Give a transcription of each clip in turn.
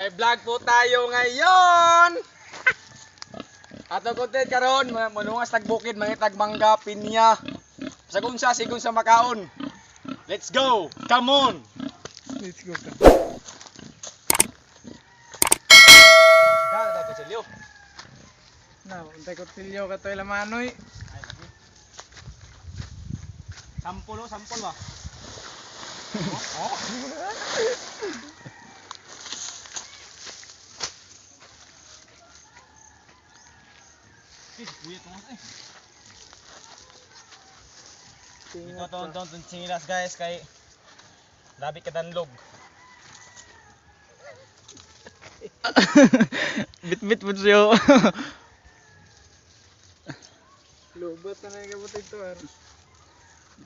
May vlog po tayo ngayon. Ato content karon, manungas tag bukid, mangitag mangga, pinya. Sagun sa sigun sa makaon. Let's go. Come on. Let's go ka. Kana ta kutsilyo. Na, untay ko tilyo ka toy lamanoy. Sampol ba? Oh. Buyat mo eh. Ito tonton singilas guys kay labi ka danlog. Bit-bit po siyo. Lubot na nga kabutay to ar.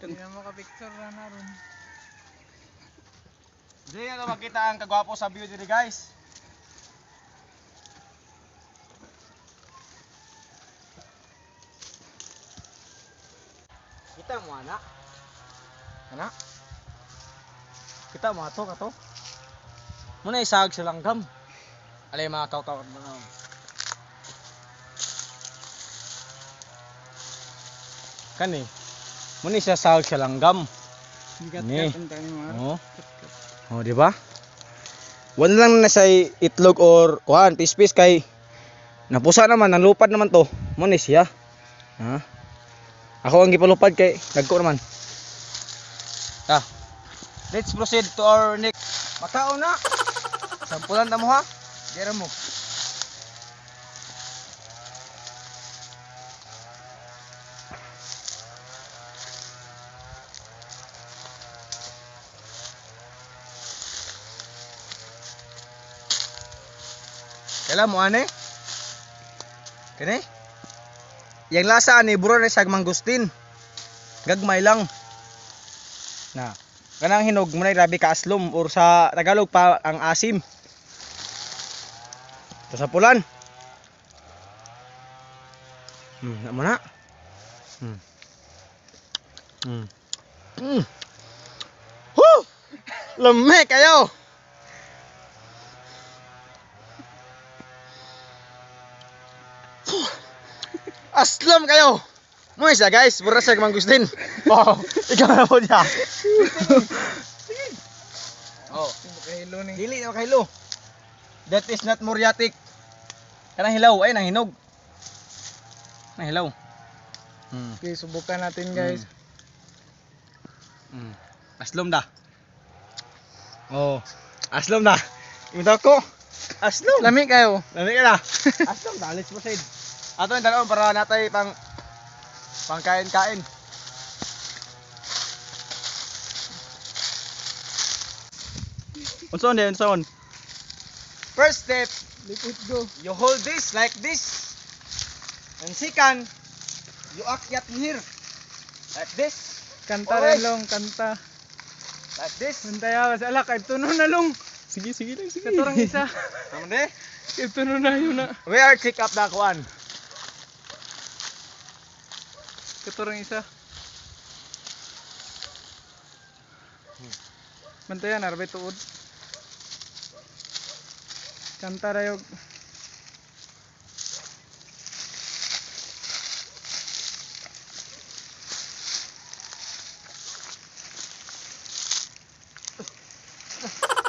Hindi na makapicture na naroon. Diyan na makita ang kagwapo sa view diri guys. Kita mo anak? Anak? Kita mo ato kato? Muna isag sa langgam. Alay mga kaw-kaw mga. Kani. Muna isasag sa langgam. Ni. Oh. Oh, di ba? Wala lang na sa itlog or kuan, pispis kay napusa naman, nalupad naman to. Muna siya. Ha? Ako ang gipalupad kay dagko naman. Let's proceed to our next. Makaon na. Sampulan ta mo ha. Dira mo. Kailan mo ane? Kani? Yang lasa ani buro na sag mangustin. Gagmay lang. Na. Kanang hinog mo na grabe ka aslom or sa Tagalog pa ang asim. Ito sa pulan. Na mo na. Woo! Lame kayo. Aslam kayo. Mo isa guys, mura sa mangustin. Oh, ikaw na po niya. Oh, Kahilo ni. dili na kahilo. That is not muriatic. Kanang hilaw ay nang hinog. Nang hilaw. Okay, subukan natin guys. Aslom da. Oh, aslom da. Imutaw ko. Aslom. Lami kayo. Lami ka na. Aslom da, let's proceed. Ato yung dalawang para natay pang kain-kain. Unsaon din, unsaon? First step, Let it go. you hold this like this. And second, you akyat here. Like this. Kanta Alright. rin long, kanta. Like this. Untay awas ala kay tuno na long. Sige lang, Katorang isa. Tama de? Kay tuno na yun na. We are check up the kuan. Katorang isa. Bantayan arbay tuod. Kanta rayog.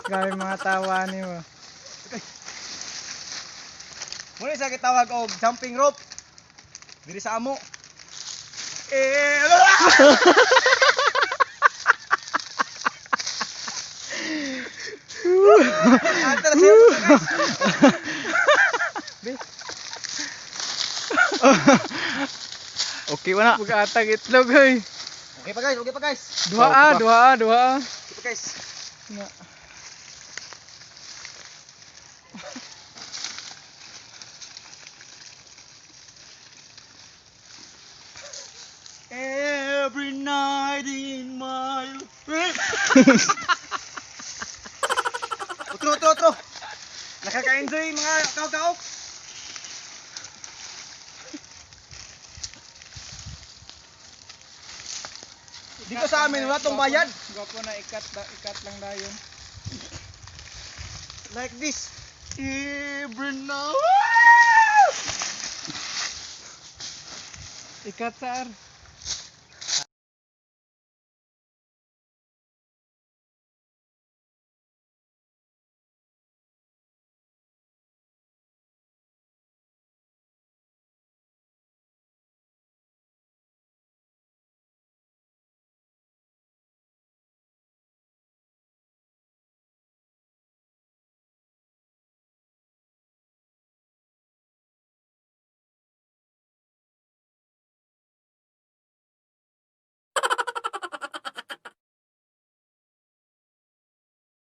Gawin mga tawa ni mo. Muna sa kitawag og jumping rope. Diri sa amo. Antar siya po guys. Okay wala. Bugatag itlog oy. Okay pa guys, okay pa guys. Duha. Okay pa guys. Na. Every night in my Otro. Nakaka-enjoy mga kaw-kaw. Dito sa amin wala tong bayad. Gwapo na ikat lang dayon. Like this. Ikat sa ar.